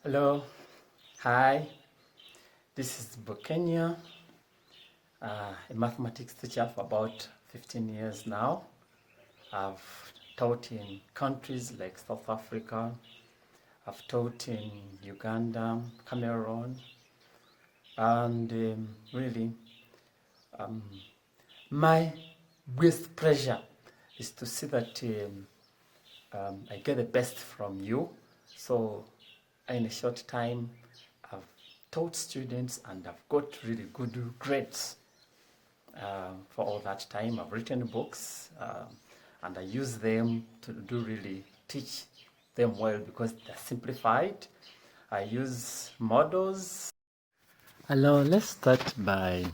Hello, hi, this is Bukenya, a mathematics teacher for about 15 years now. I've taught in countries like South Africa, I've taught in Uganda, Cameroon, and really um, my greatest pleasure is to see that I get the best from you. So in a short time, I've taught students and I've got really good grades. For all that time, I've written books and I use them to do really teach them well because they're simplified. I use models. Hello, let's start by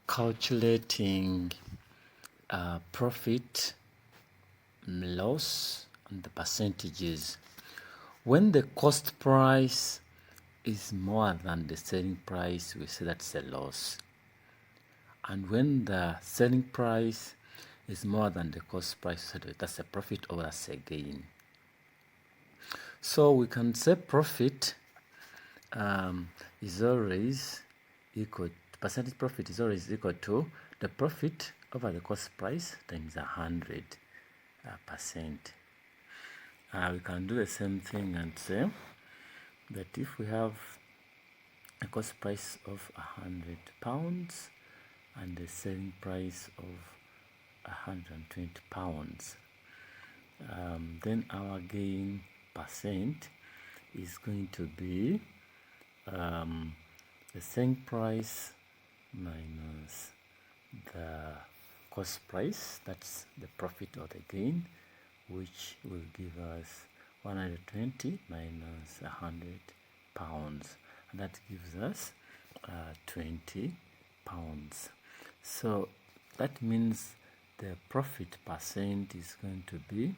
calculating profit, loss, and the percentages. When the cost price is more than the selling price, we say that's a loss. And when the selling price is more than the cost price, that's a profit or that's a gain. So we can say profit is always equal, percentage profit is always equal to the profit over the cost price times 100%. We can do the same thing and say that if we have a cost price of £100 and the selling price of £120, then our gain percent is going to be the selling price minus the cost price, that's the profit or the gain, which will give us 120 minus £100, and that gives us £20. So that means the profit percent is going to be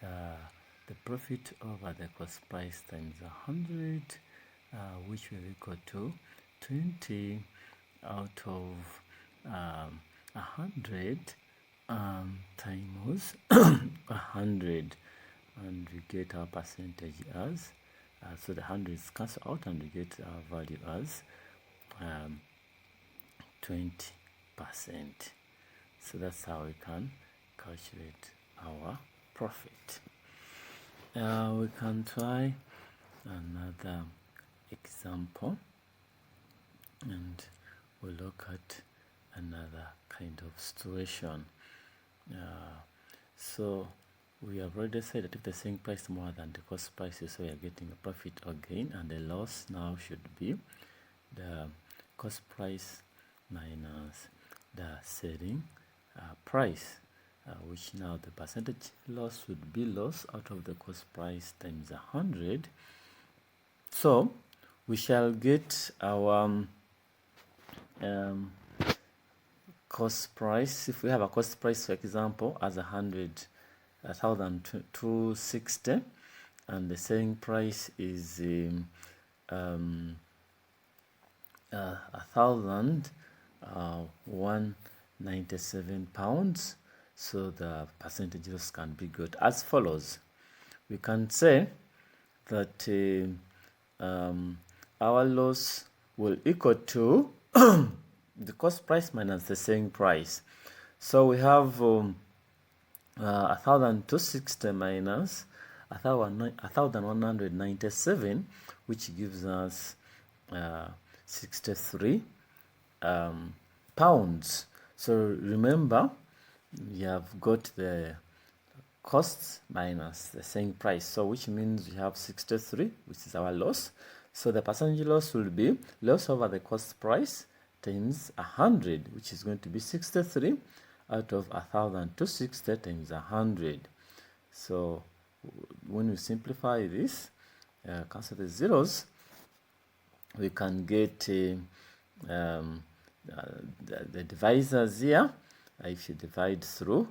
the profit over the cost price times 100, which will equal to 20 out of 100 times 100, and we get our percentage as so the hundreds cancel out and we get our value as 20%. So that's how we can calculate our profit. We can try another example and we'll look at another kind of situation. So we have already said that if the selling price is more than the cost price, so we are getting a profit or gain, and the loss now should be the cost price minus the selling price, which now the percentage loss would be loss out of the cost price times 100. So we shall get our cost price. If we have a cost price, for example, as 1,260, and the selling price is 1,197 pounds. So the percentages can be good as follows. We can say that our loss will equal to the cost price minus the selling price. So we have 1,260 minus 1,197, which gives us 63 pounds. So remember, you have got the costs minus the selling price, so which means we have 63, which is our loss. So the percentage loss will be loss over the cost price times 100, which is going to be 63 out of 1,260 times 100. So when we simplify this, cancel the zeros, we can get the divisors here. If you divide through,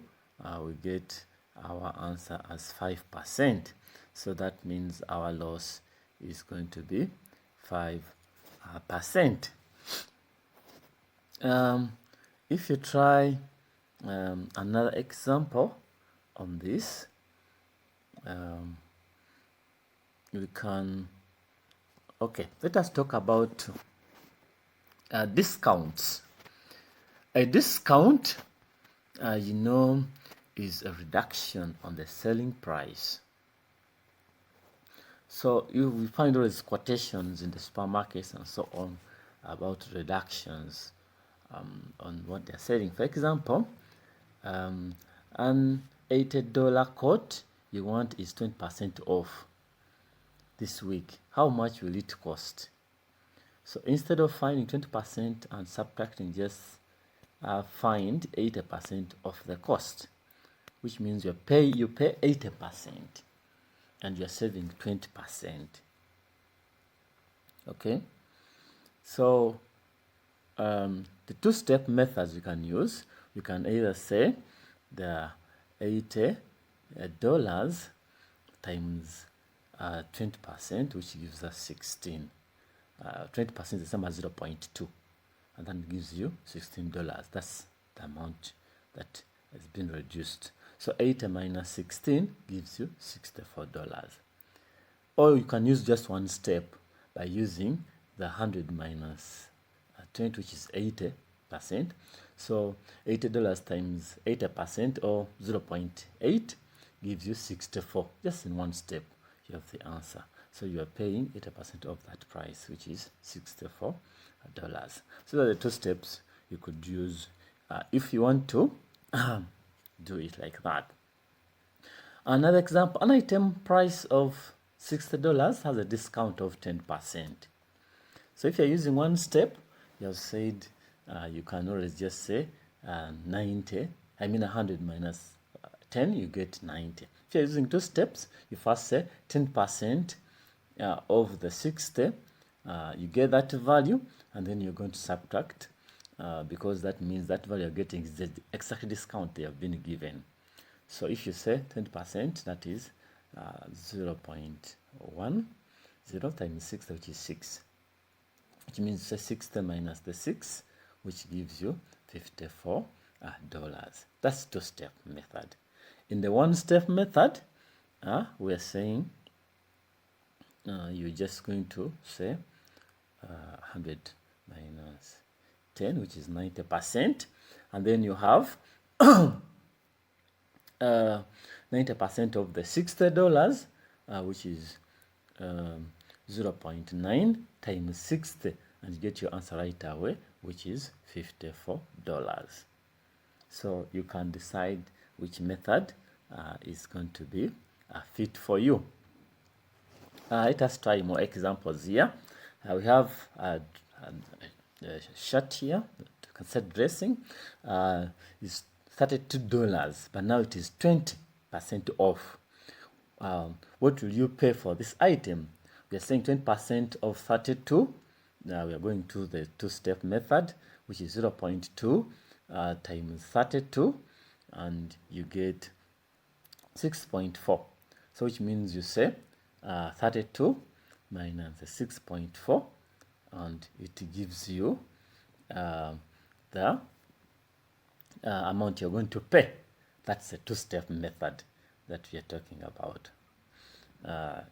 we get our answer as 5%. So that means our loss is going to be 5%. If you try another example on this, we can Okay, let us talk about discounts. A discount, is a reduction on the selling price. So you will find all these quotations in the supermarkets and so on about reductions on what they're selling. For example, an $80 coat you want is 20% off this week. How much will it cost? So instead of finding 20% and subtracting, just find 80% of the cost, which means you pay 80% and you're saving 20%. Okay, so the two-step methods you can use, you can either say the $80 times 20%, which gives us 16. 20% is the same as 0.2, and then gives you $16. That's the amount that has been reduced. So 80 minus 16 gives you $64. Or you can use just one step by using the 100 minus 20, which is 80%. So $80 times 80%, or 0.8, gives you 64. Just in one step, you have the answer. So you are paying 80% of that price, which is $64. So that are the two steps you could use if you want to do it like that. Another example, an item price of $60 has a discount of 10%. So if you're using one step, you have said you can always just say 100 minus 10, you get 90. If you're using two steps, you first say 10% of the 60, you get that value, and then you're going to subtract because that means that value you're getting is the exact discount they have been given. So if you say 10%, that is 0.10 times 60, which is 6. Which means say 60 minus the 6, which gives you $54. That's two-step method. In the one-step method, we're saying you're just going to say 100 minus 10, which is 90%, and then you have 90% of the $60, which is 0.9 times 60, and you get your answer right away, which is $54. So you can decide which method is going to be fit for you. Let us try more examples here. We have a shirt here, concept dressing, is $32, but now it is 20% off. What will you pay for this item? We are saying 20% of 32. Now we are going to the two-step method, which is 0.2 times 32, and you get 6.4. So which means you say 32 minus the 6.4, and it gives you the amount you're going to pay. That's a two-step method that we are talking about.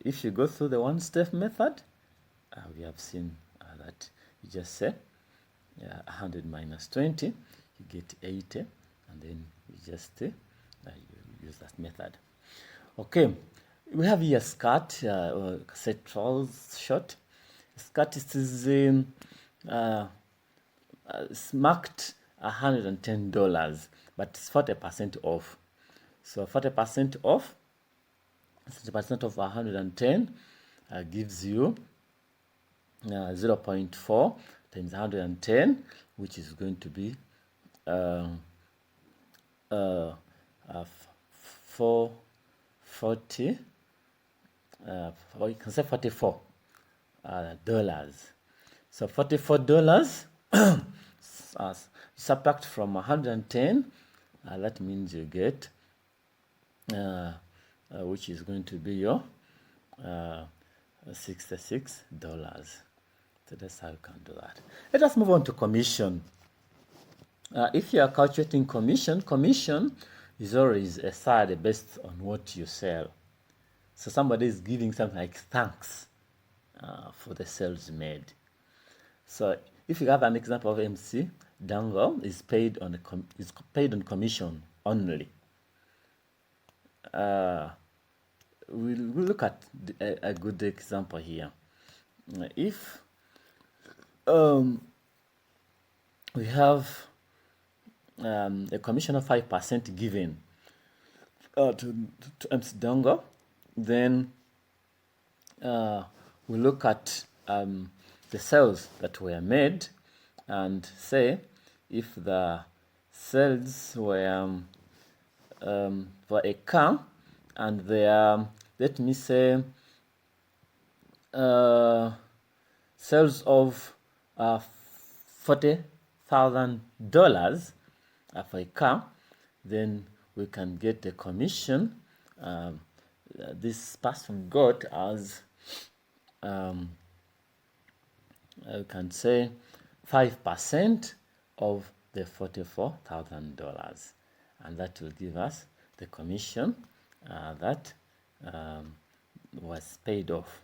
If you go through the one-step method, we have seen that you just say 100 minus 20, you get 80, and then you just you use that method. Okay, we have here a skirt, set trousers short. Skirt is marked $110, but it's 40% off. So 40% off, 60% of 110 gives you 0.4 times 110, which is going to be 40, you can say $44 dollars. So $44 subtract from 110, that means you get which is going to be your $66. So that's how you can do that. Let us move on to commission. If you are calculating commission is always a third based on what you sell. So somebody is giving something like thanks, for the sales made. So if you have an example of MC, Dango is paid on commission only. We'll look at a good example here. If we have a commission of 5% given to MC Dango, then we look at the sales that were made and say if the sales were for a car and they are, let me say, sales of $40,000 for a car, then we can get the commission this person got as I can say 5% of the $44,000, and that will give us the commission that was paid off.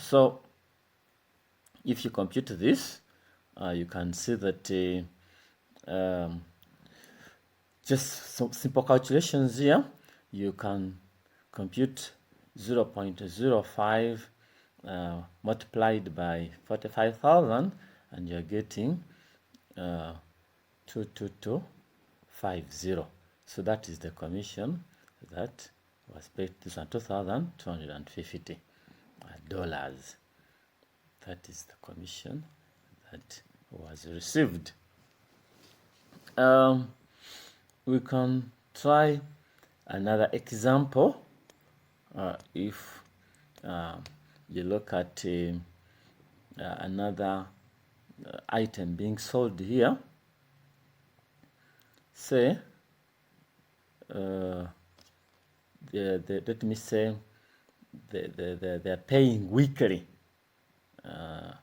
So if you compute this, you can see that just some simple calculations here, you can compute 0.05 multiplied by 45,000, and you're getting 22250. So that is the commission that was paid. This one, $2,250. That is the commission that was received. We can try another example. If you look at another item being sold here, say let me say they're paying weekly a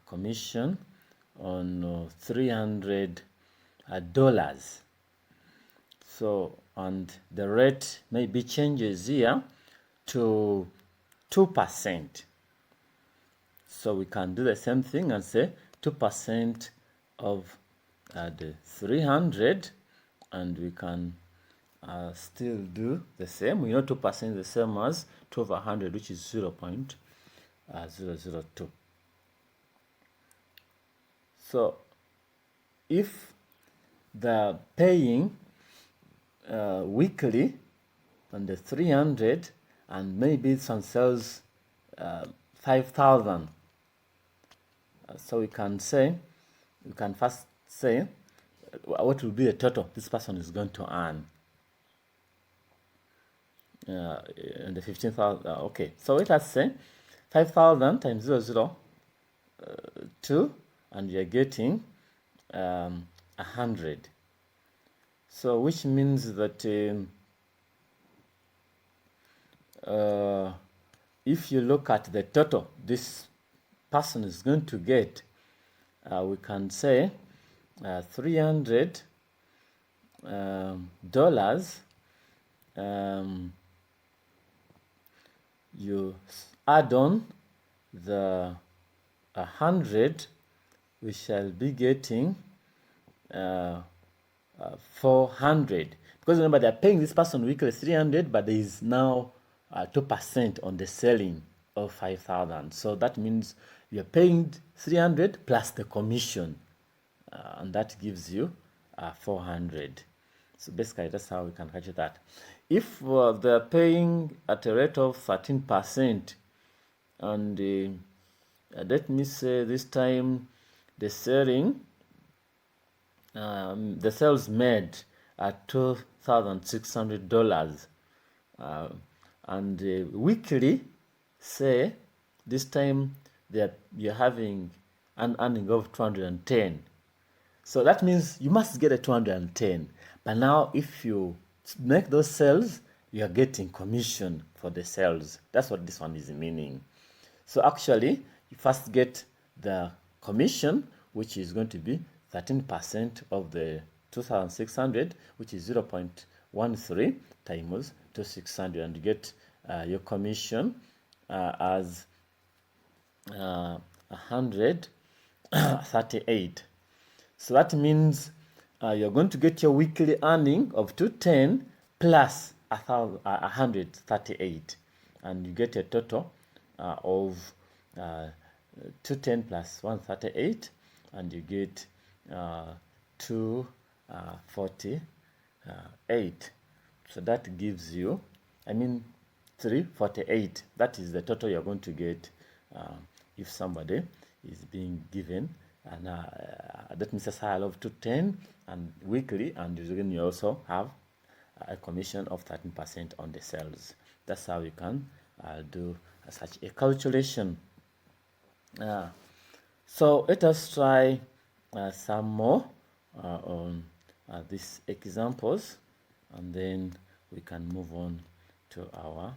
commission on $300. So, and the rate maybe changes here to 2%. So we can do the same thing and say 2% of the 300, and we can still do the same. We know 2% is the same as 2 over 100, which is 0.002. So if the paying weekly on the 300, and maybe some sells 5,000, so we can first say what will be the total this person is going to earn in the 15,000. Okay, so let us say 5,000 times 0.002, and you're getting 100. So which means that if you look at the total this person is going to get, we can say $300 you add on the 100, we shall be getting 400, because remember they're paying this person weekly 300, but there is now 2% on the selling of 5,000. So that means you're paying 300 plus the commission, and that gives you 400. So basically that's how we can calculate that. If they're paying at a rate of 13%, and let me say this time the selling the sales made at $2,600, and weekly, say this time you're having an earning of 210. So that means you must get a 210. But now if you make those sales, you are getting commission for the sales. That's what this one is meaning. So actually, you first get the commission, which is going to be 13% of the 2,600, which is 0.13 times 2,600, and you get your commission as 138. So that means you're going to get your weekly earning of 210 plus 138, and you get a total of 210 plus 138, and you get 248. So that gives you, 348. That is the total you're going to get if somebody is being given, and that means a salary of 210 and weekly, and you also have a commission of 13% on the sales. That's how you can do such a calculation. So let us try some more on these examples, and then we can move on to our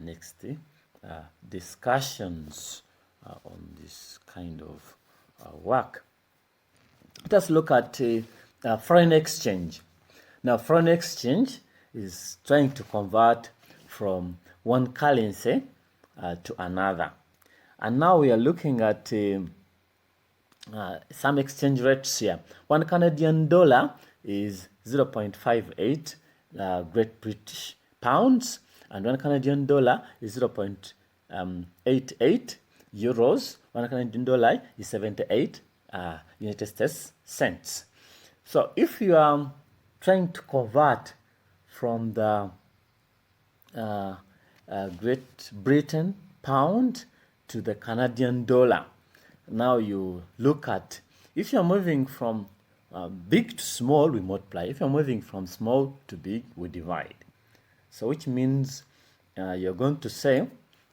next discussions on this kind of work. Let us look at foreign exchange. Now, foreign exchange is trying to convert from one currency to another. And now we are looking at some exchange rates here. One Canadian dollar is 0.58 Great British pounds, and one Canadian dollar is 0.88 euros. One Canadian dollar is 78 United States cents. So if you are trying to convert from the Great Britain pound to the Canadian dollar, now you look at, if you're moving from big to small, we multiply. If you're moving from small to big, we divide. So which means you're going to say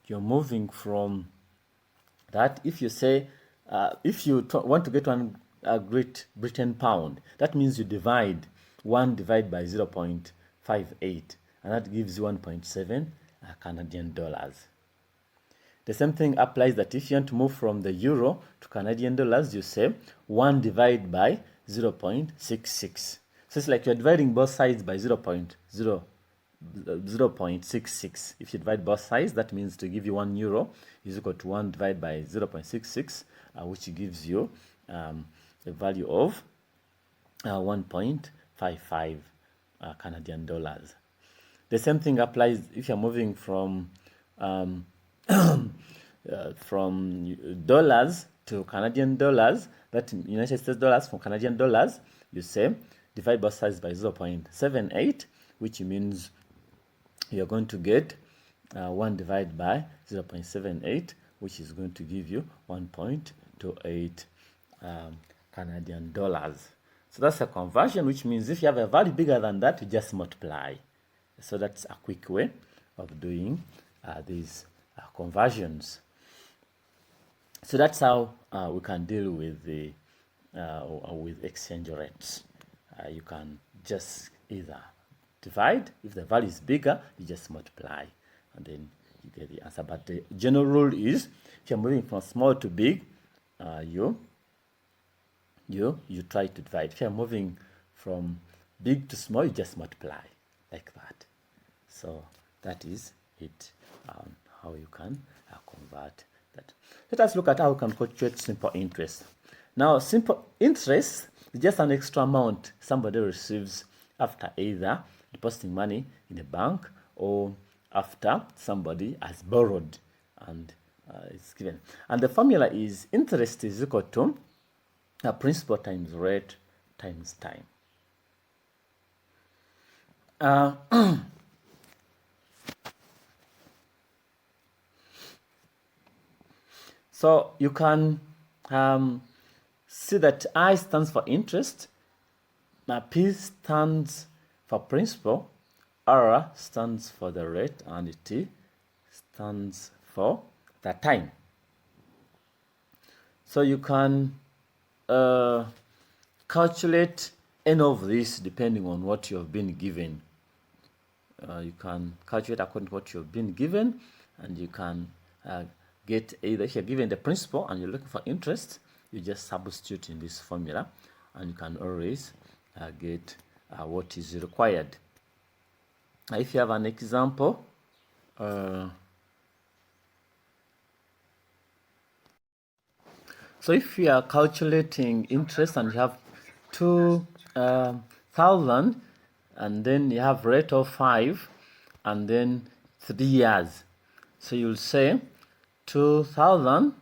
you're moving from that. If you say, if you want to get one Great Britain pound, that means you divide 1 divided by 0.58, and that gives you 1.7 Canadian dollars. The same thing applies that if you want to move from the euro to Canadian dollars, you say 1 divided by 0.66. So it's like you're dividing both sides by 0.66. If you divide both sides, that means to give you 1 euro is equal to 1 divided by 0.66, which gives you a value of 1.55 Canadian dollars. The same thing applies if you're moving from dollars to Canadian dollars, that United States dollars from Canadian dollars, you say divide both sides by 0.78, which means you're going to get 1 divided by 0.78, which is going to give you 1.28 Canadian dollars. So that's a conversion, which means if you have a value bigger than that, you just multiply. So that's a quick way of doing these conversions. So that's how we can deal with the with exchange rates. You can just either divide. If the value is bigger, you just multiply, and then you get the answer. But the general rule is, if you're moving from small to big, you try to divide. If you're moving from big to small, you just multiply like that. So that is it, how you can convert that. Let us look at how we can calculate simple interest. Now, simple interest is just an extra amount somebody receives after either depositing money in a bank or after somebody has borrowed and it's given. And the formula is interest is equal to principal times rate times time. So you can see that I stands for interest, P stands for principal, R stands for the rate, and T stands for the time. So you can calculate any of these depending on what you have been given. You can calculate according to what you have been given, and you can get either, if you're given the principal and you're looking for interest, you just substitute in this formula, and you can always get what is required. If you have an example, So if you are calculating interest and you have 2,000 and then you have rate of 5 and then 3 years, so you'll say 2,000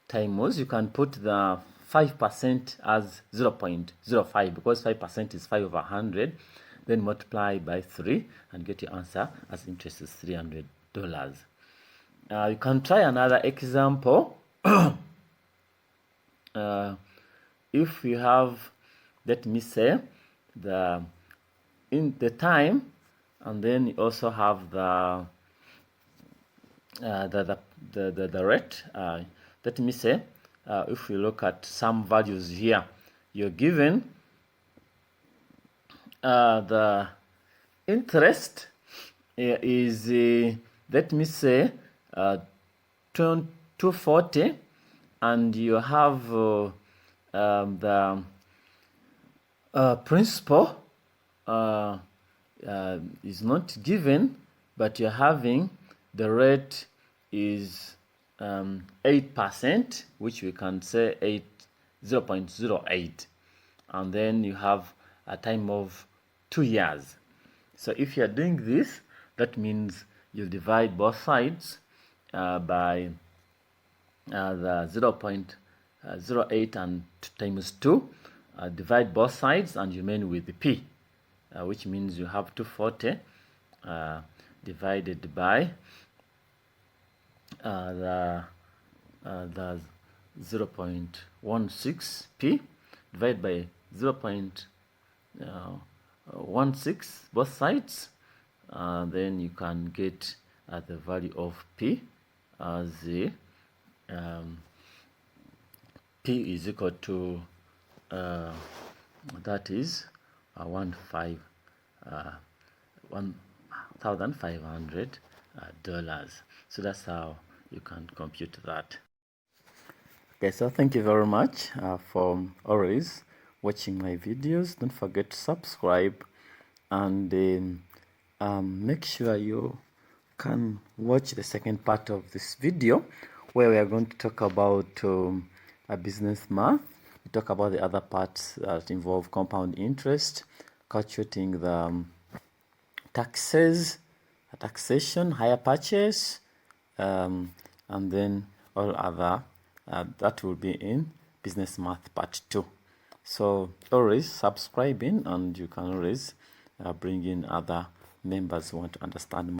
times, you can put the 5% as 0.05 because 5% is 5 over 100, then multiply by 3 and get your answer as interest is $300. You can try another example. If you have, let me say, the time, and then you also have the rate. Let me say, if you look at some values here, you're given the interest is let me say 240, and you have the principal is not given, but you're having the rate is 8%, which we can say 0.08, and then you have a time of 2 years. So if you're doing this, that means you divide both sides by the 0.08 and times 2, divide both sides and you remain with the p, which means you have 240 divided by the 0.16p divided by 0.16 both sides, then you can get the value of p as the p is equal to that is $1,500. So that's how you can compute that. Okay, so thank you very much for always watching my videos. Don't forget to subscribe, and make sure you can watch the second part of this video where we are going to talk about a business math. We talk about the other parts that involve compound interest, calculating the taxation, hire purchase, and then all other that will be in business math part 2. So always subscribe in, and you can always bring in other members who want to understand more.